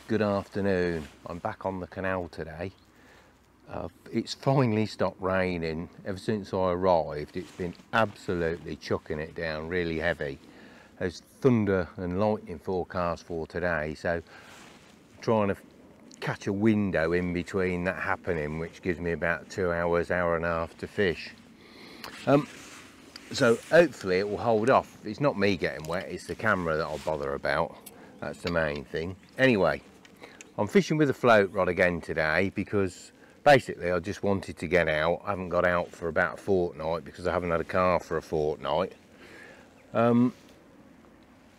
Good afternoon. I'm back on the canal today. It's finally stopped raining. Ever since I arrived, it's been absolutely chucking it down, really heavy. There's thunder and lightning forecast for today, so I'm trying to catch a window in between that happening, which gives me about 2 hours, hour and a half to fish. So hopefully it will hold off. It's not me getting wet, it's the camera that I'll bother about. That's the main thing. Anyway, I'm fishing with a float rod again today because basically I just wanted to get out. I haven't got out for about a fortnight because I haven't had a car for a fortnight. And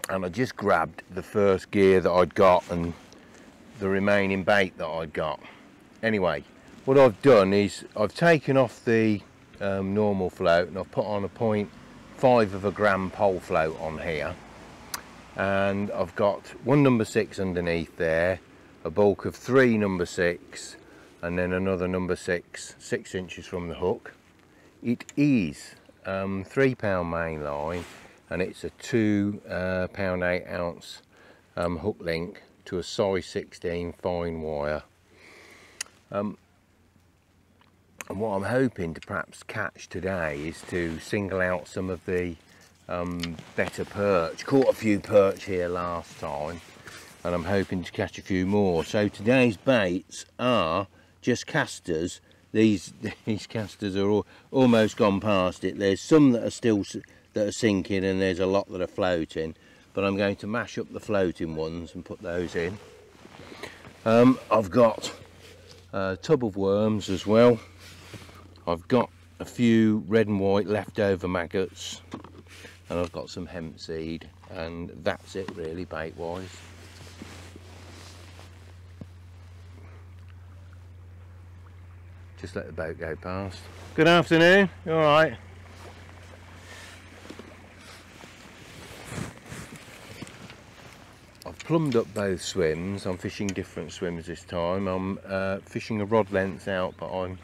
I just grabbed the first gear that I'd got and the remaining bait that I'd got. Anyway, what I've done is I've taken off the normal float and I've put on a 0.5 of a gram pole float on here. And I've got one number 6 underneath there, a bulk of 3 number 6, and then another number 6 inches from the hook. It is 3 pound main line, and it's a 2 pound 8 ounce hook link to a size 16 fine wire. And what I'm hoping to perhaps catch today is to single out some of the better perch. Caught a few perch here last time, and I'm hoping to catch a few more. So today's baits are just casters. These casters are almost gone past it. There's some that are still sinking, and there's a lot that are floating, but I'm going to mash up the floating ones and put those in. I've got a tub of worms as well. I've got a few red and white leftover maggots, and I've got some hemp seed, and that's it really bait wise. Just let the boat go past. Good afternoon, you alright? I've plumbed up both swims. I'm fishing different swims this time. I'm fishing a rod length out, but I'm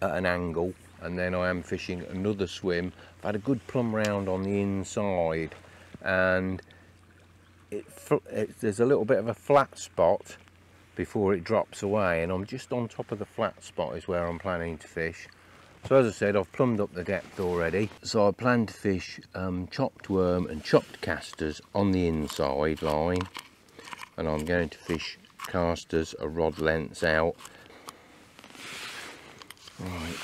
at an angle, and then I am fishing another swim. I've had a good plumb round on the inside, and there's a little bit of a flat spot before it drops away, and I'm just on top of the flat spot is where I'm planning to fish. So as I said, I've plumbed up the depth already, so I plan to fish chopped worm and chopped casters on the inside line, and I'm going to fish casters a rod lengths out. Right.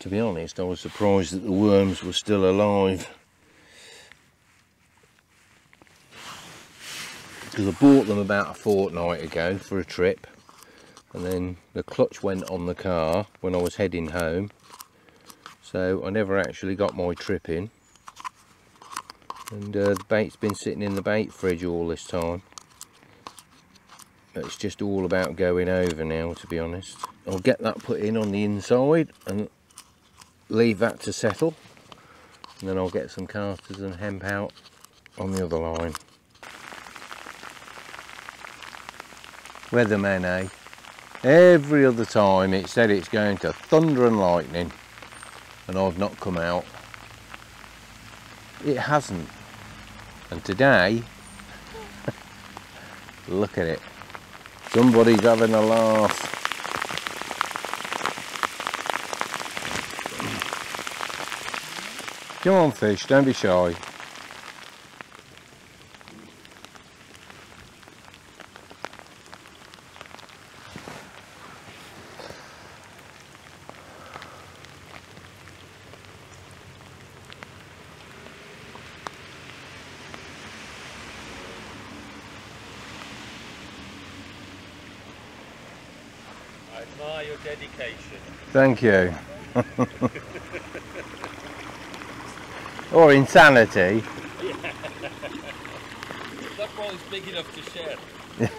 To be honest, I was surprised that the worms were still alive, because I bought them about a fortnight ago for a trip, and then the clutch went on the car when I was heading home, so I never actually got my trip in, and the bait's been sitting in the bait fridge all this time. It's just all about going over now, to be honest. I'll get that put in on the inside and leave that to settle, and then I'll get some casters and hemp out on the other line. Weathermen, eh? Every other time it said it's going to thunder and lightning, and I've not come out. It hasn't. And today, look at it. Somebody's having a laugh. Come on fish, don't be shy. I admire your dedication. Thank you. Or insanity. Yeah. That ball is big enough to share.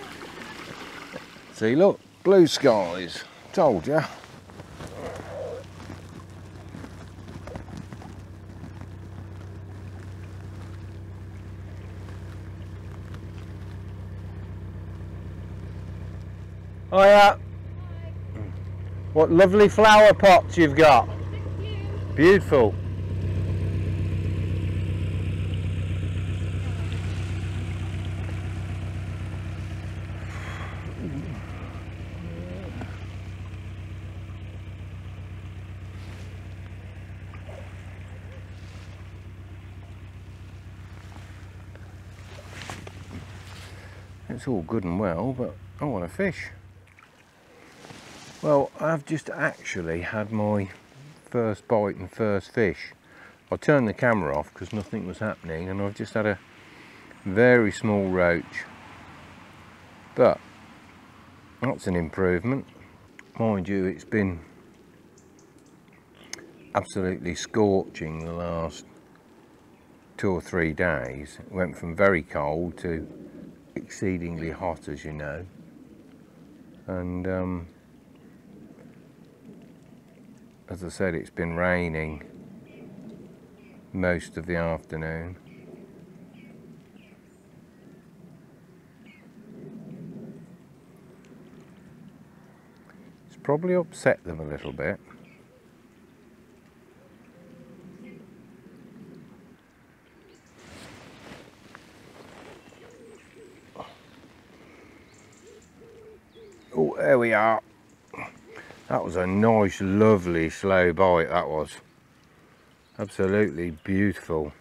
See, look, blue skies. Told ya. Hiya. What lovely flower pots you've got. Beautiful. It's all good and well, but I want to fish. Well, I've just actually had my first bite and first fish. I turned the camera off because nothing was happening, and I've just had a very small roach. But that's an improvement. Mind you, it's been absolutely scorching the last 2 or 3 days. It went from very cold to exceedingly hot, as you know, and as I said, it's been raining most of the afternoon. It's probably upset them a little bit. Oh, there we are. That was a nice, lovely, slow bite, that was. Absolutely beautiful.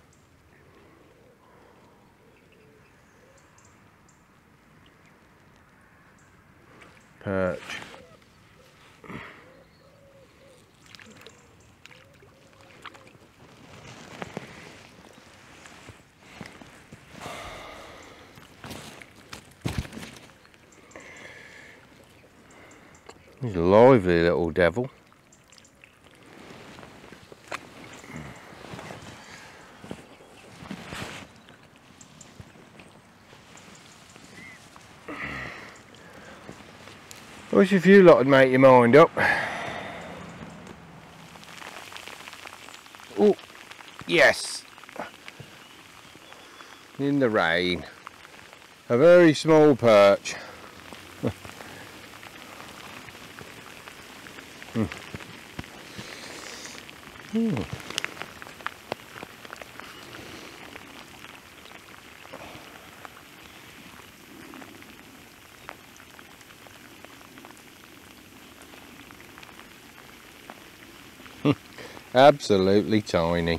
Perch. He's a lively little devil. I wish if you lot would make your mind up. Oh, yes. In the rain. A very small perch. Absolutely tiny.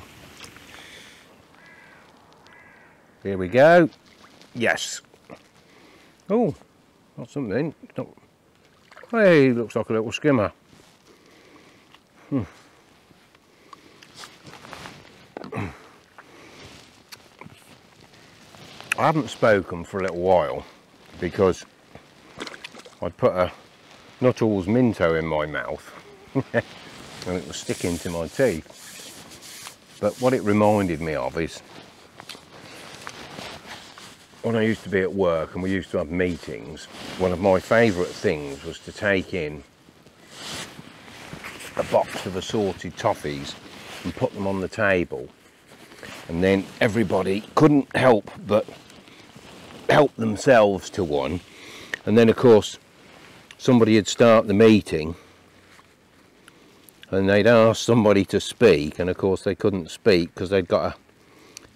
Here we go. Yes. Oh, got something. It's not... Hey, looks like a little skimmer. I haven't spoken for a little while because I'd put a Nuttall's Minto in my mouth and it was sticking to my teeth. But what it reminded me of is when I used to be at work and we used to have meetings, one of my favourite things was to take in a box of assorted toffees and put them on the table, and then everybody couldn't help but help themselves to one, and then of course somebody would start the meeting and they'd ask somebody to speak, and of course they couldn't speak because they'd got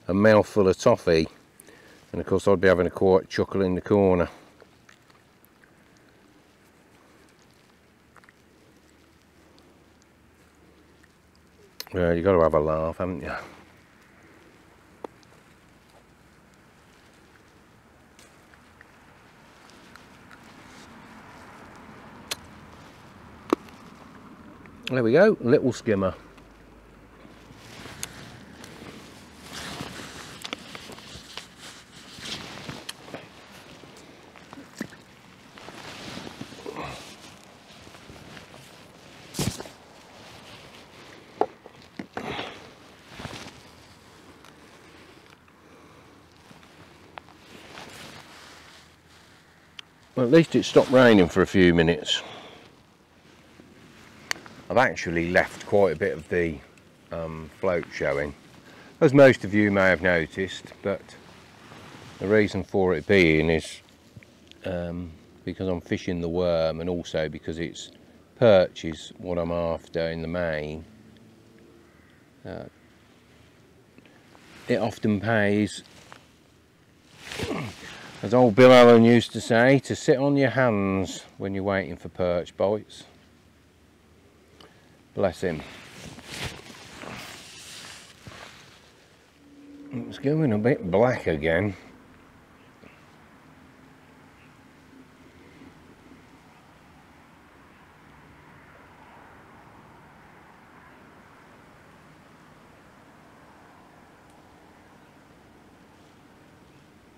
a mouthful of toffee, and of course I'd be having a quiet chuckle in the corner. Yeah, you got to have a laugh, haven't you? There we go, little skimmer. Well, at least it stopped raining for a few minutes. I've actually left quite a bit of the float showing, as most of you may have noticed, but the reason for it being is because I'm fishing the worm, and also because it's perch is what I'm after in the main. It often pays, as old Bill Allen used to say, to sit on your hands when you're waiting for perch bites. Bless him. It's going a bit black again.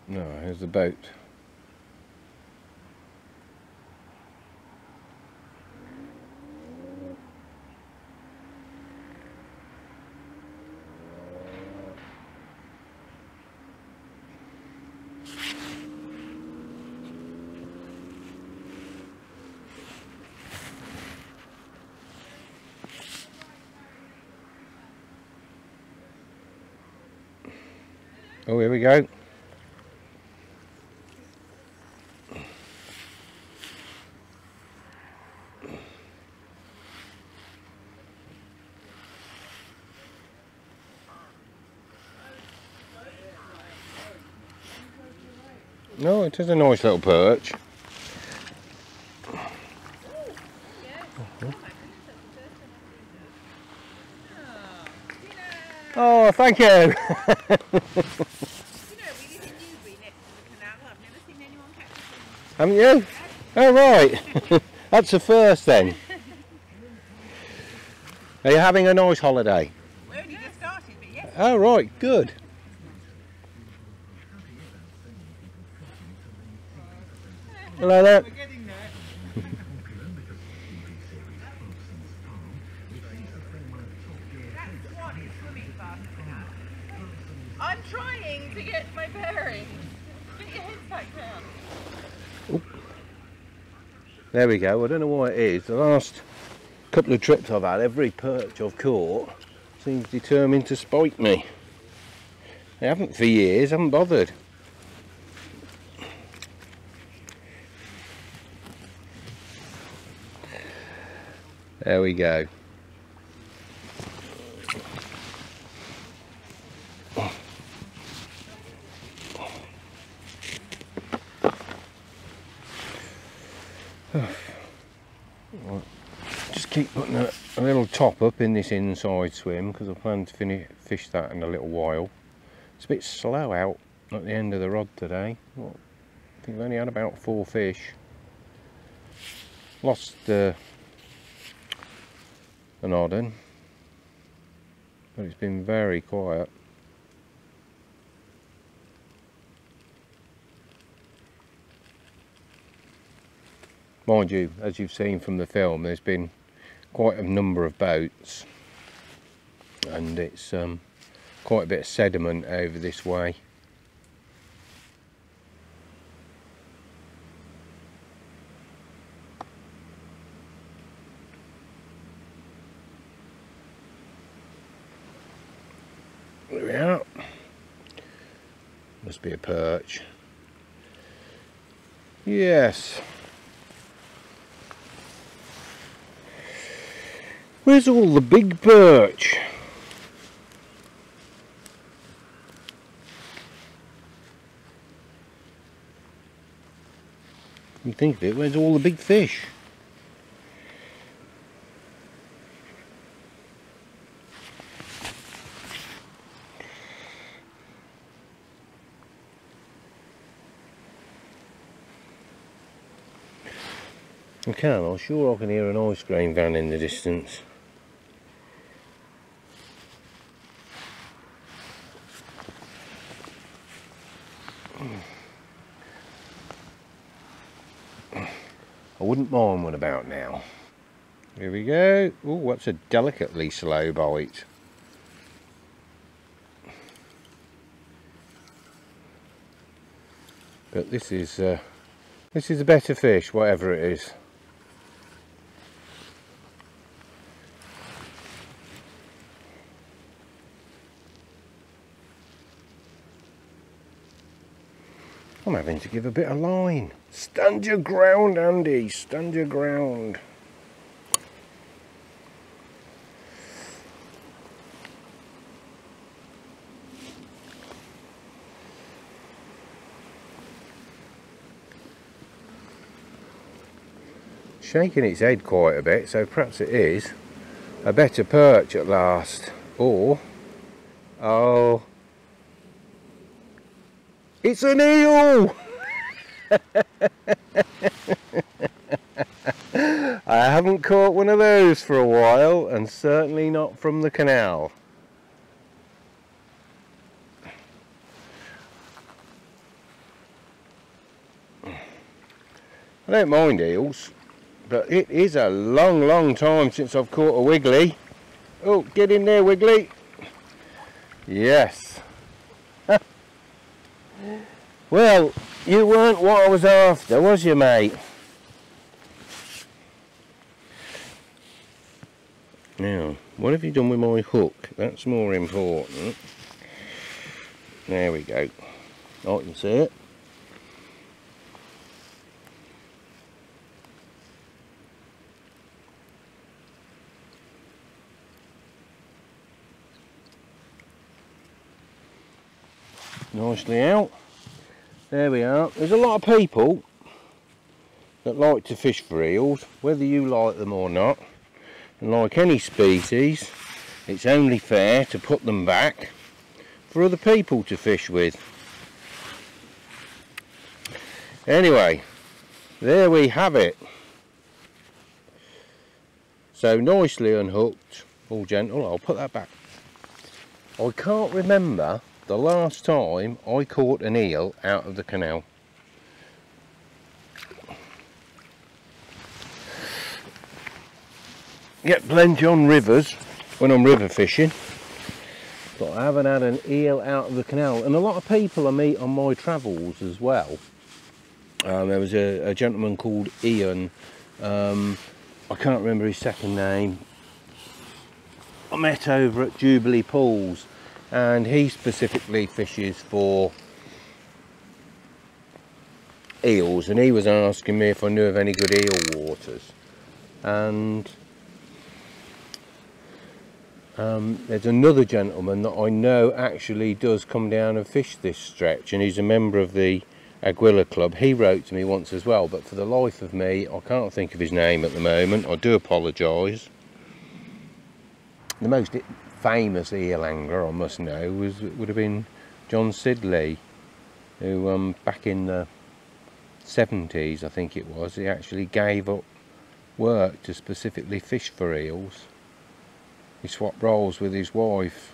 No, here's the boat. Oh, here we go. No, it is a nice little perch. Oh, thank you. You know, we live in Newbury next to the canal. I've never seen anyone catch them. Haven't you? Oh, right. That's the first then. Are you having a nice holiday? We only just started, but yes. Oh, right, good. Hello there. We're getting there. That's what is swimming faster than us. I'm trying to get my bearings. Get your heads back down. Oop. There we go. I don't know why it is. The last couple of trips I've had, every perch I've caught seems determined to spike me. They haven't for years, haven't bothered. There we go. Just keep putting a little top up in this inside swim because I plan to fish that in a little while. It's a bit slow out at the end of the rod today. Well, I think I've only had about 4 fish. Lost an odd one, but it's been very quiet. Mind you, as you've seen from the film, there's been quite a number of boats, and it's quite a bit of sediment over this way. There we are. Must be a perch. Yes. Where's all the big perch? You think of it, where's all the big fish? I can, I'm sure I can hear an ice cream van in the distance. I wouldn't mind one about now. Here we go. Oh, that's a delicately slow bite. But this is a better fish, whatever it is. I'm having to give a bit of line. Stand your ground, Andy, stand your ground. Shaking its head quite a bit, so perhaps it is a better perch at last. Or, oh, it's an eel! I haven't caught one of those for a while, and certainly not from the canal. I don't mind eels, but it is a long time since I've caught a wiggly. Oh, get in there, Wiggly. Yes. Well, you weren't what I was after, was you, mate? Now, what have you done with my hook? That's more important. There we go. I can see it. Nicely out. There we are. There's a lot of people that like to fish for eels, whether you like them or not. And like any species, it's only fair to put them back for other people to fish with. Anyway, there we have it. So nicely unhooked, all gentle. I'll put that back. I can't remember the last time I caught an eel out of the canal. Get plenty on rivers when I'm river fishing, but I haven't had an eel out of the canal. And a lot of people I meet on my travels as well. There was a gentleman called Ian, I can't remember his second name. I met over at Jubilee Pools, and he specifically fishes for eels, and he was asking me if I knew of any good eel waters. And there's another gentleman that I know actually does come down and fish this stretch, and he's a member of the Aguilla Club. He wrote to me once as well, but for the life of me I can't think of his name at the moment. I do apologise. The most famous eel angler I must know would have been John Sidley, who back in the 70s I think it was, he actually gave up work to specifically fish for eels. He swapped roles with his wife.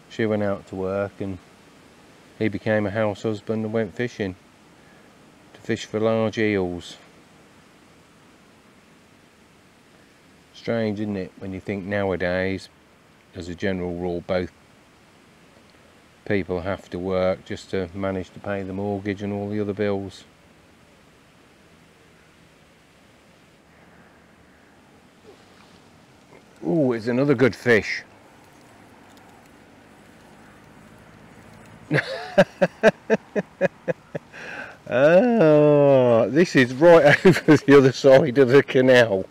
She went out to work and he became a house husband and went fishing to fish for large eels. Strange, isn't it, when you think nowadays, as a general rule, both people have to work just to manage to pay the mortgage and all the other bills. Ooh, it's another good fish. Oh, this is right over the other side of the canal.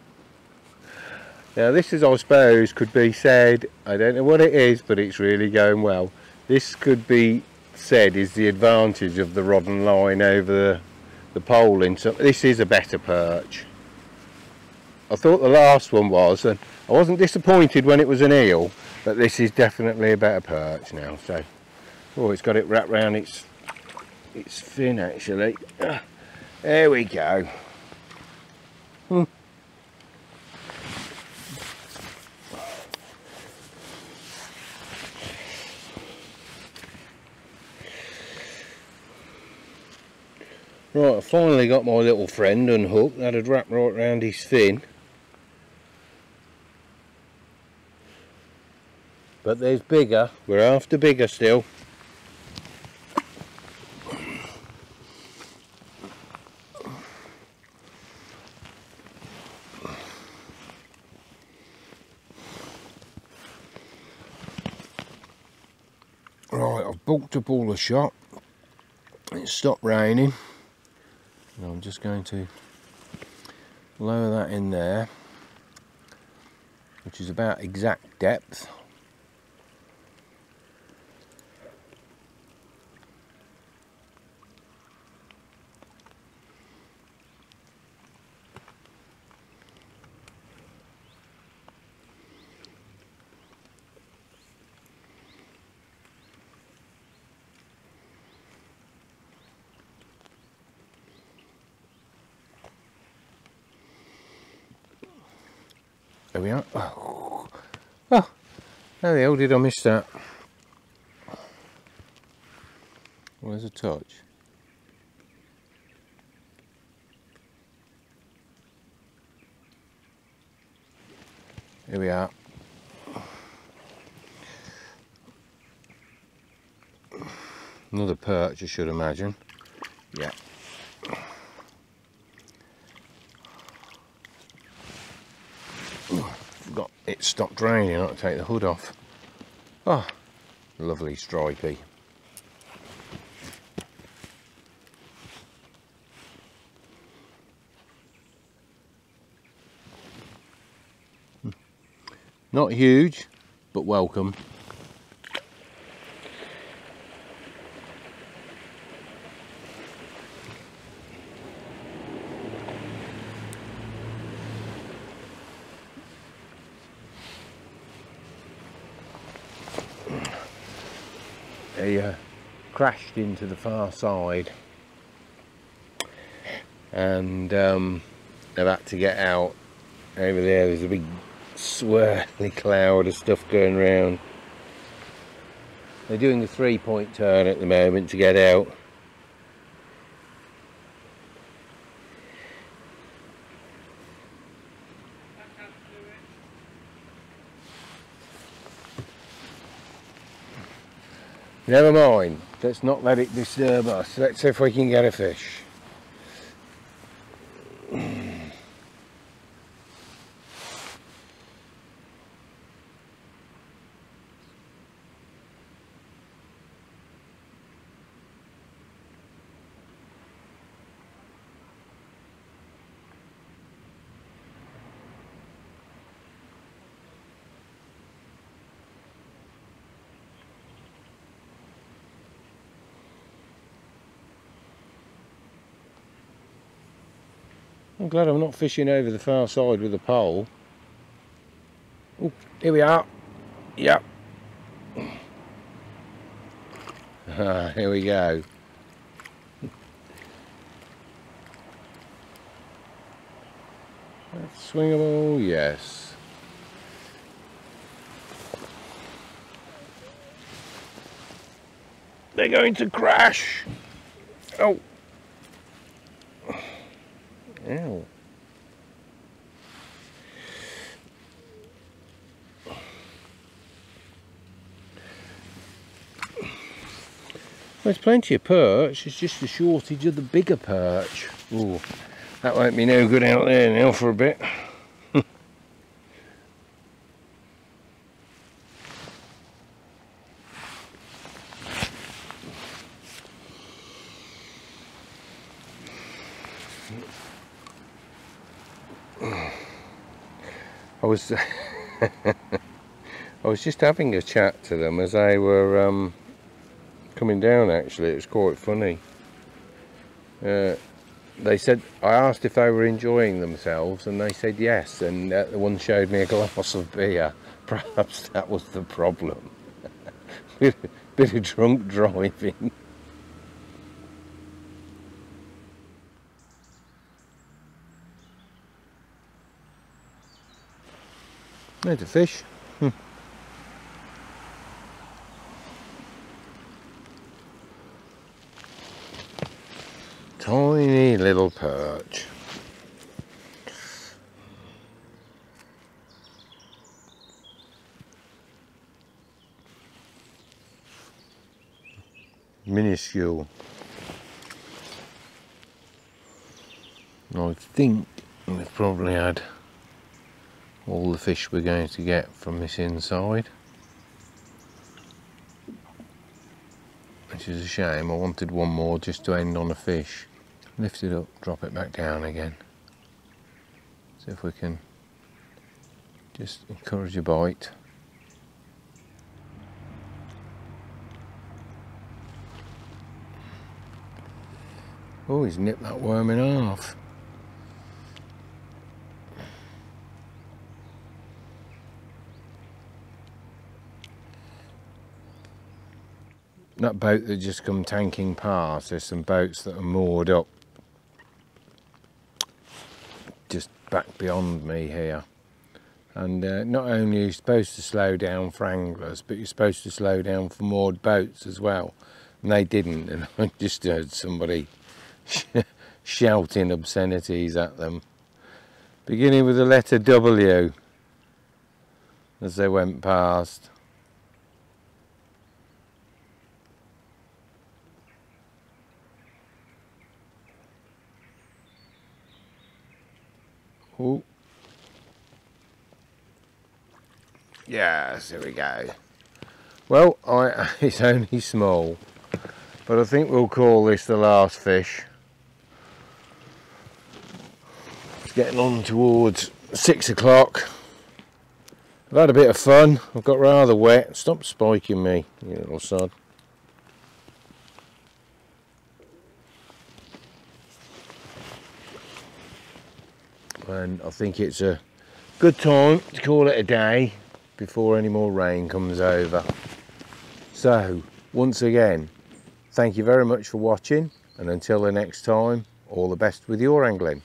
Now this is, I suppose, could be said, I don't know what it is, but it's really going well. This could be said is the advantage of the rod and line over the pole. So this is a better perch. I thought the last one was, and I wasn't disappointed when it was an eel, but this is definitely a better perch now. So, oh, it's got it wrapped around its fin actually. There we go. Right, I finally got my little friend unhooked. That had wrapped right around his fin. But there's bigger. We're after bigger still. Right, I've bulked up all the shot. It's stopped raining, and I'm just going to lower that in there, which is about exact depth. There we are. Oh, how the hell did I miss that? Well, there's a touch. Here we are. Another perch, I should imagine. Yeah. Forgot it stopped raining. I'll take the hood off. Oh, lovely stripey. Not huge, but welcome. He crashed into the far side, and I've had to get out. Over there, there's a big swirly cloud of stuff going around. They're doing a 3-point turn at the moment to get out. Never mind, let's not let it disturb us. Let's see if we can get a fish. I'm glad I'm not fishing over the far side with a pole. Oh, here we are. Yep. Here we go. That's swingable, yes. They're going to crash. Oh. Ow. There's plenty of perch, it's just a shortage of the bigger perch. Ooh, that won't be no good out there now for a bit. I was just having a chat to them as they were coming down. Actually, it was quite funny. They said, I asked if they were enjoying themselves, and they said yes, and the one showed me a glass of beer. Perhaps that was the problem. bit of drunk driving. There's a fish. Tiny little perch. Minuscule. I think we've probably had all the fish we're going to get from this inside. which is a shame. I wanted one more just to end on a fish. Lift it up, drop it back down again. See if we can just encourage a bite. Oh, he's nipped that worm in half. That boat that just come tanking past, there's some boats that are moored up just back beyond me here. And not only are you supposed to slow down for anglers, but you're supposed to slow down for moored boats as well. And they didn't, and I just heard somebody shouting obscenities at them, beginning with the letter W as they went past. Ooh. Yes, there we go. Well, it's only small, but I think we'll call this the last fish. It's getting on towards 6 o'clock. I've had a bit of fun. I've got rather wet. Stop spiking me, you little sod. And I think it's a good time to call it a day before any more rain comes over. So, once again, thank you very much for watching, and until the next time, all the best with your angling.